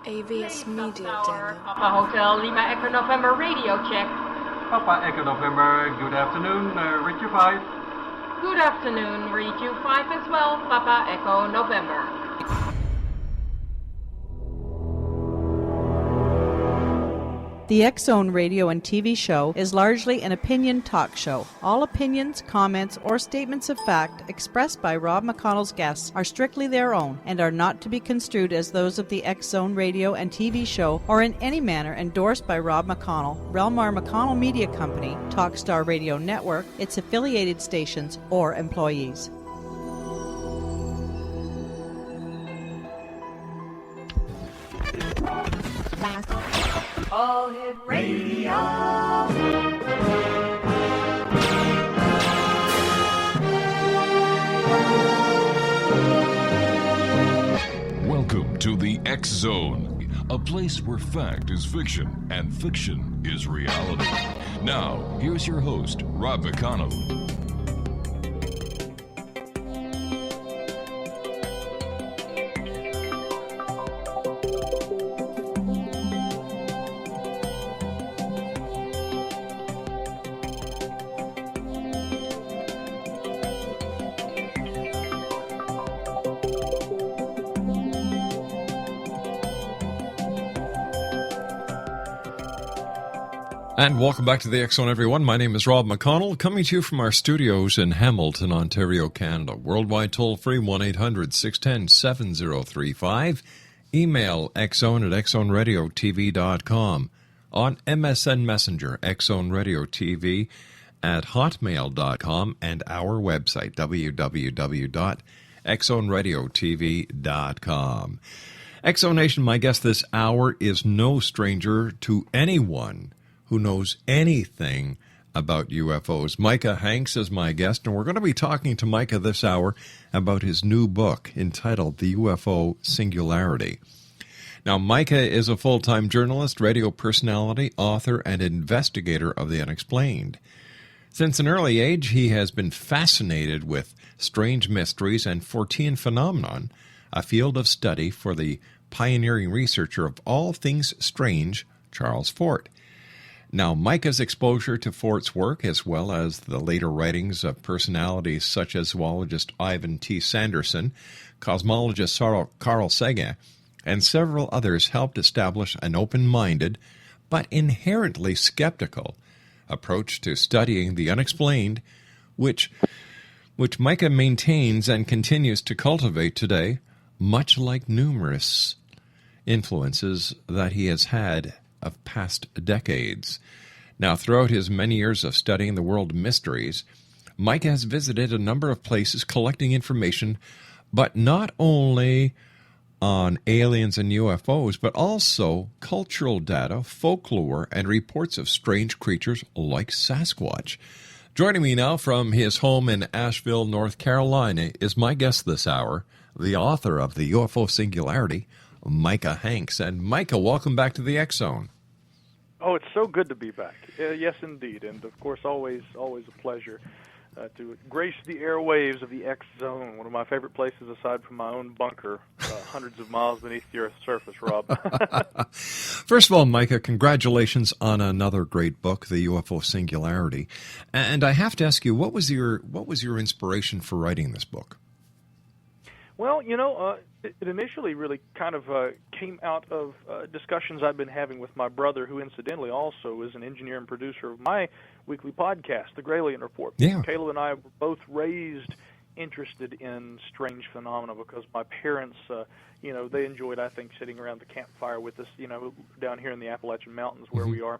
AVS Media Demo. Papa Hotel Lima Echo November radio check. Papa Echo November, good afternoon, read you 5. Good afternoon, read you 5 as well, Papa Echo November. The X-Zone radio and TV show is largely an opinion talk show. All opinions, comments, or statements of fact expressed by Rob McConnell's guests are strictly their own and are not to be construed as those of the X-Zone radio and TV show or in any manner endorsed by Rob McConnell, Relmar McConnell Media Company, Talkstar Radio Network, its affiliated stations, or employees. All Hit Radio. Welcome to the X Zone, a place where fact is fiction and fiction is reality. Now, here's your host, Rob McConnell. And welcome back to the X Zone, everyone. My name is Rob McConnell, coming to you from our studios in Hamilton, Ontario, Canada. Worldwide toll-free, 1-800-610-7035. Email xzone@xzoneradiotv.com. On MSN Messenger, xzoneradiotv@hotmail.com. And our website, www.xzoneradiotv.com. X Zone Nation, my guest this hour is no stranger to anyone who knows anything about UFOs. Micah Hanks is my guest, and we're going to be talking to Micah this hour about his new book entitled The UFO Singularity. Now, Micah is a full-time journalist, radio personality, author, and investigator of the unexplained. Since an early age, he has been fascinated with strange mysteries and Fortean phenomenon, a field of study for the pioneering researcher of all things strange, Charles Fort. Now, Micah's exposure to Fort's work, as well as the later writings of personalities such as zoologist Ivan T. Sanderson, cosmologist Carl Sagan, and several others, helped establish an open-minded but inherently skeptical approach to studying the unexplained, which Micah maintains and continues to cultivate today, much like numerous influences that he has had of past decades. Now, throughout his many years of studying the world mysteries, Mike has visited a number of places collecting information, but not only on aliens and UFOs, but also cultural data, folklore, and reports of strange creatures like Sasquatch. Joining me now from his home in Asheville, North Carolina, is my guest this hour, the author of The UFO Singularity, Micah Hanks. And Micah, welcome back to the X Zone. Oh, it's so good to be back. Yes, indeed. And, of course, always a pleasure to grace the airwaves of the X Zone, one of my favorite places aside from my own bunker, hundreds of miles beneath the Earth's surface, Rob. First of all, Micah, congratulations on another great book, The UFO Singularity. And I have to ask you, what was your inspiration for writing this book? Well, it initially really kind of came out of discussions I've been having with my brother, who incidentally also is an engineer and producer of my weekly podcast, The Gralien Report. Yeah. Caleb and I were both raised interested in strange phenomena because my parents, they enjoyed, I think, sitting around the campfire with us, down here in the Appalachian Mountains where we are.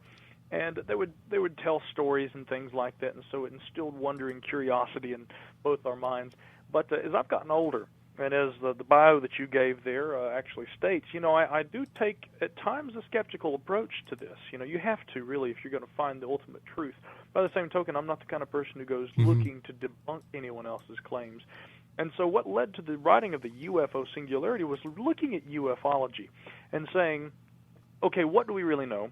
And they would tell stories and things like that, and so it instilled wonder and curiosity in both our minds. But as I've gotten older, and as the bio that you gave there actually states, I do take at times a skeptical approach to this. You have to really if you're going to find the ultimate truth. By the same token, I'm not the kind of person who goes looking to debunk anyone else's claims. And so what led to the writing of the UFO Singularity was looking at ufology and saying, okay, what do we really know?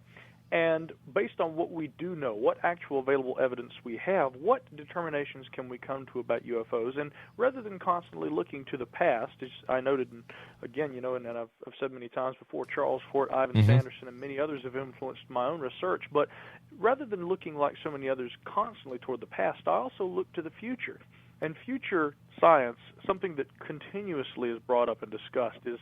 And based on what we do know, what actual available evidence we have, what determinations can we come to about UFOs? And rather than constantly looking to the past, as I noted, again, and I've said many times before, Charles Fort, Ivan Sanderson, and many others have influenced my own research. But rather than looking like so many others constantly toward the past, I also look to the future. And future science, something that continuously is brought up and discussed, is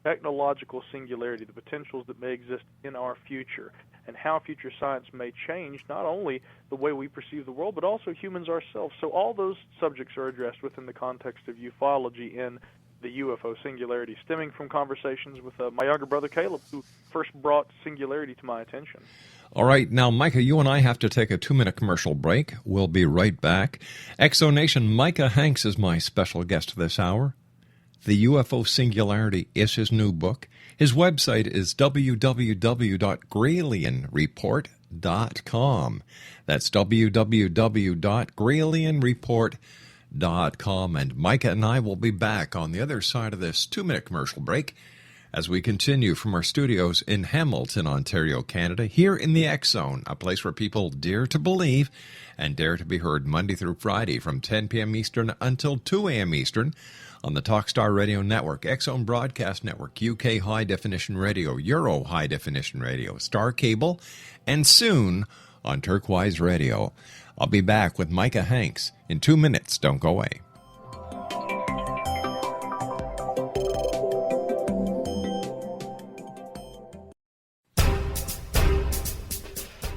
technological singularity, the potentials that may exist in our future, and how future science may change not only the way we perceive the world, but also humans ourselves. So all those subjects are addressed within the context of ufology in the UFO Singularity, stemming from conversations with my younger brother Caleb, who first brought singularity to my attention. All right, now, Micah, you and I have to take a 2-minute commercial break. We'll be right back. Exonation, Micah Hanks is my special guest this hour. The UFO Singularity is his new book. His website is www.gralienreport.com. That's www.gralienreport.com. And Micah and I will be back on the other side of this 2-minute commercial break as we continue from our studios in Hamilton, Ontario, Canada, here in the X Zone, a place where people dare to believe and dare to be heard Monday through Friday from 10 p.m. Eastern until 2 a.m. Eastern on the Talkstar Radio Network, X Zone Broadcast Network, UK High Definition Radio, Euro High Definition Radio, Star Cable, and soon on Turquoise Radio. I'll be back with Micah Hanks in 2 minutes. Don't go away.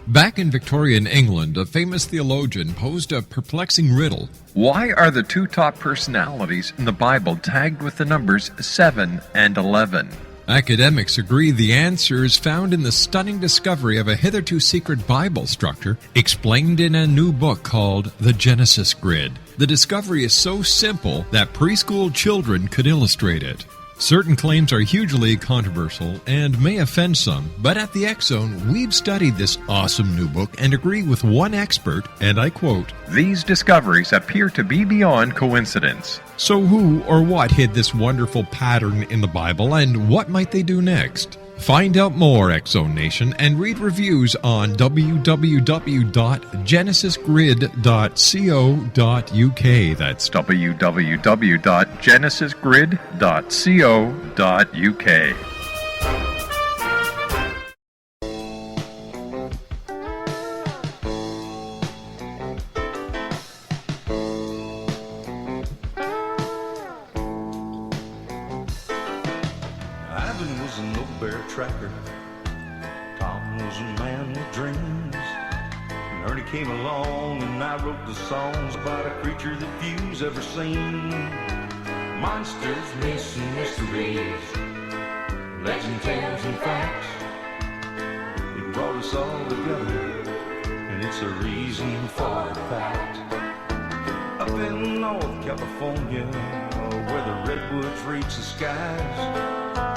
Back in Victorian England, a famous theologian posed a perplexing riddle. Why are the two top personalities in the Bible tagged with the numbers 7 and 11? Academics agree the answer is found in the stunning discovery of a hitherto secret Bible structure explained in a new book called The Genesis Grid. The discovery is so simple that preschool children could illustrate it. Certain claims are hugely controversial and may offend some, but at the X Zone, we've studied this awesome new book and agree with one expert, and I quote, "These discoveries appear to be beyond coincidence." So who or what hid this wonderful pattern in the Bible, and what might they do next? Find out more, X Zone Nation, and read reviews on www.genesisgrid.co.uk. That's www.genesisgrid.co.uk. Ivan was an old bear tracker. Tom was a man with dreams. And Ernie came along and I wrote the songs about a creature that few's ever seen. Monsters, myths, and mysteries, legend, tales, and facts. It brought us all together, and it's a reason for the fact. Up in North California, where the redwoods reach the skies,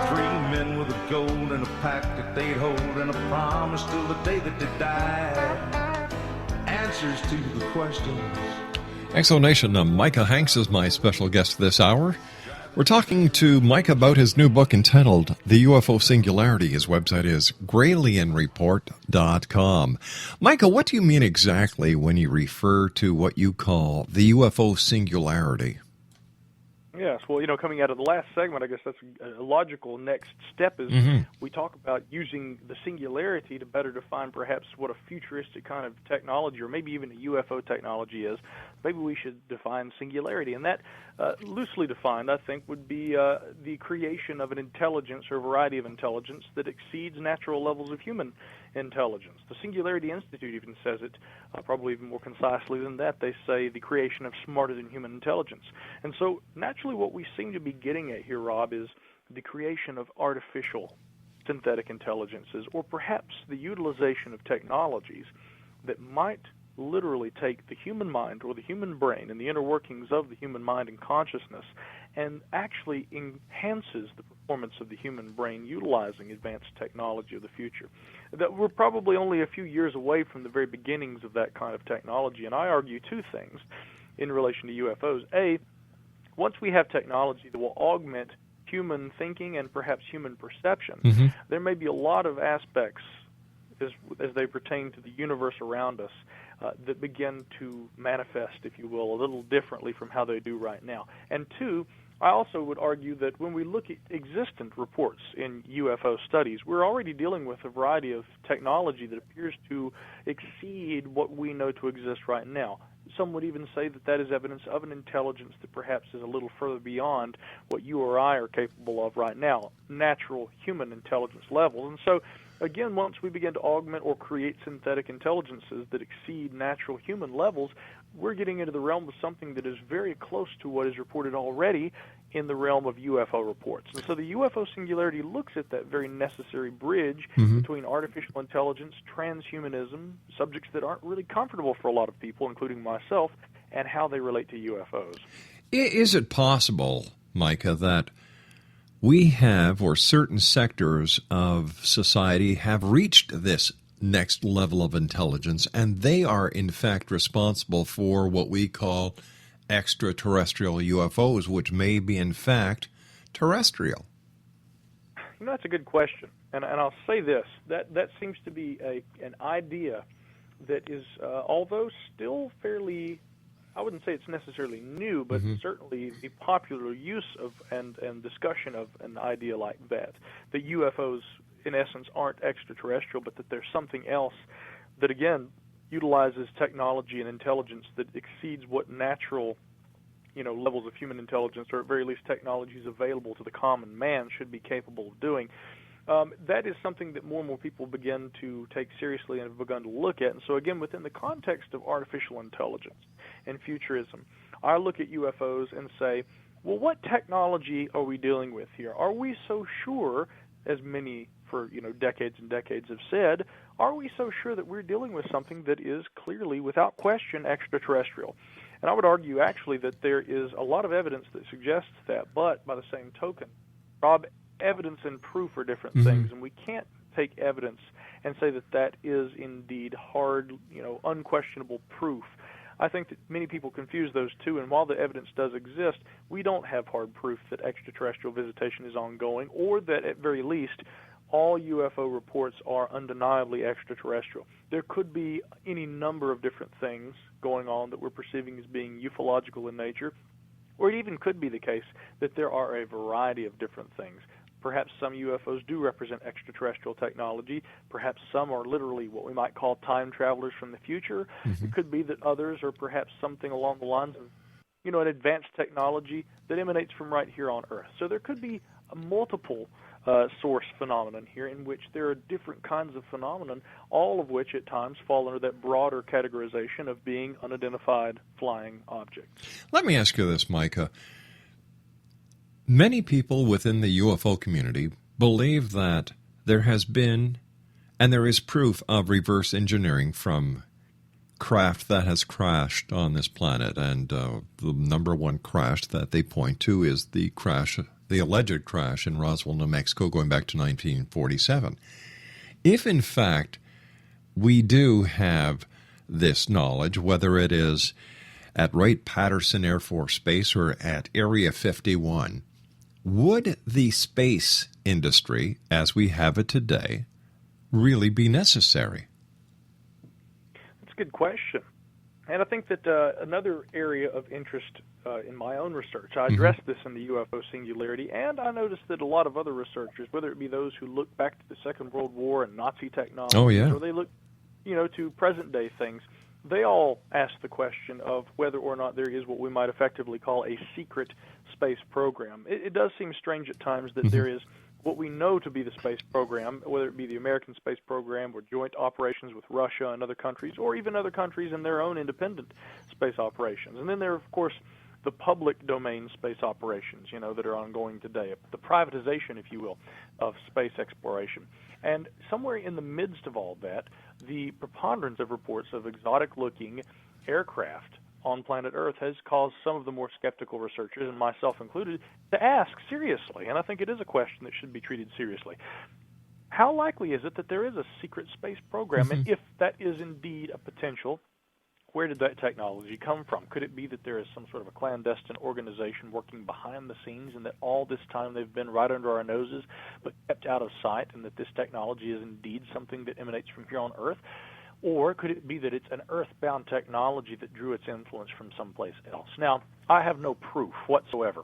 3 men with a goal and a pact that they'd hold, and a promise till the day that they died. Answers to the questions. Exonation, Micah Hanks is my special guest this hour. We're talking to Mike about his new book entitled The UFO Singularity. His website is gralienreport.com. Micah, what do you mean exactly when you refer to what you call the UFO Singularity? Yes, well, coming out of the last segment, I guess that's a logical next step is we talk about using the singularity to better define perhaps what a futuristic kind of technology or maybe even a UFO technology is. Maybe we should define singularity, and that, loosely defined, I think, would be the creation of an intelligence or a variety of intelligence that exceeds natural levels of human intelligence. The Singularity Institute even says it, probably even more concisely than that. They say the creation of smarter than human intelligence. And so naturally what we seem to be getting at here, Rob, is the creation of artificial synthetic intelligences, or perhaps the utilization of technologies that might literally take the human mind or the human brain and the inner workings of the human mind and consciousness and actually enhances the performance of the human brain utilizing advanced technology of the future. That we're probably only a few years away from the very beginnings of that kind of technology, and I argue two things in relation to UFOs. A, once we have technology that will augment human thinking and perhaps human perception, there may be a lot of aspects as they pertain to the universe around us that begin to manifest, if you will, a little differently from how they do right now. And two, I also would argue that when we look at existent reports in UFO studies, we're already dealing with a variety of technology that appears to exceed what we know to exist right now. Some would even say that that is evidence of an intelligence that perhaps is a little further beyond what you or I are capable of right now, natural human intelligence levels. And so, again, once we begin to augment or create synthetic intelligences that exceed natural human levels, we're getting into the realm of something that is very close to what is reported already in the realm of UFO reports. And so the UFO Singularity looks at that very necessary bridge between artificial intelligence, transhumanism, subjects that aren't really comfortable for a lot of people, including myself, and how they relate to UFOs. Is it possible, Micah, that we have, or certain sectors of society have reached this next level of intelligence, and they are in fact responsible for what we call extraterrestrial UFOs, which may be in fact terrestrial? You know, that's a good question, and I'll say this, that seems to be an idea that is, although still fairly, I wouldn't say it's necessarily new, but certainly the popular use of and discussion of an idea like that UFOs in essence aren't extraterrestrial, but that there's something else that, again, utilizes technology and intelligence that exceeds what natural, levels of human intelligence, or at very least technologies available to the common man, should be capable of doing. That is something that more and more people begin to take seriously and have begun to look at. And so, again, within the context of artificial intelligence and futurism, I look at UFOs and say, well, what technology are we dealing with here? Are we so sure, as many for decades and decades have said, are we so sure that we're dealing with something that is clearly, without question, extraterrestrial? And I would argue, actually, that there is a lot of evidence that suggests that, but by the same token, Rob, evidence and proof are different things, and we can't take evidence and say that that is indeed hard, unquestionable proof. I think that many people confuse those two, and while the evidence does exist, we don't have hard proof that extraterrestrial visitation is ongoing, or that, at very least, all UFO reports are undeniably extraterrestrial. There could be any number of different things going on that we're perceiving as being ufological in nature, or it even could be the case that there are a variety of different things. Perhaps some UFOs do represent extraterrestrial technology. Perhaps some are literally what we might call time travelers from the future. It could be that others are perhaps something along the lines of, an advanced technology that emanates from right here on Earth. So there could be a multiple source phenomenon here in which there are different kinds of phenomenon, all of which at times fall under that broader categorization of being unidentified flying objects. Let me ask you this, Micah. Many people within the UFO community believe that there has been, and there is proof of reverse engineering from craft that has crashed on this planet. And the number one crash that they point to is the alleged crash in Roswell, New Mexico, going back to 1947. If, in fact, we do have this knowledge, whether it is at Wright-Patterson Air Force Base or at Area 51, would the space industry, as we have it today, really be necessary? That's a good question. And I think that another area of interest in my own research, I addressed this in the UFO Singularity, and I noticed that a lot of other researchers, whether it be those who look back to the Second World War and Nazi technology, or they look, to present-day things, they all ask the question of whether or not there is what we might effectively call a secret space program. It does seem strange at times that there is what we know to be the space program, whether it be the American space program or joint operations with Russia and other countries, or even other countries in their own independent space operations. And then there are, of course, the public domain space operations, that are ongoing today, the privatization, if you will, of space exploration. And somewhere in the midst of all that, the preponderance of reports of exotic-looking aircraft on planet Earth has caused some of the more skeptical researchers, and myself included, to ask seriously, and I think it is a question that should be treated seriously, how likely is it that there is a secret space program, and if that is indeed a potential, Where did that technology come from? Could it be that there is some sort of a clandestine organization working behind the scenes, and that all this time they've been right under our noses but kept out of sight, and that this technology is indeed something that emanates from here on Earth? Or could it be that it's an earthbound technology that drew its influence from someplace else? Now, I have no proof whatsoever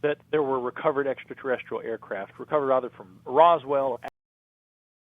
that there were recovered extraterrestrial aircraft, recovered either from Roswell or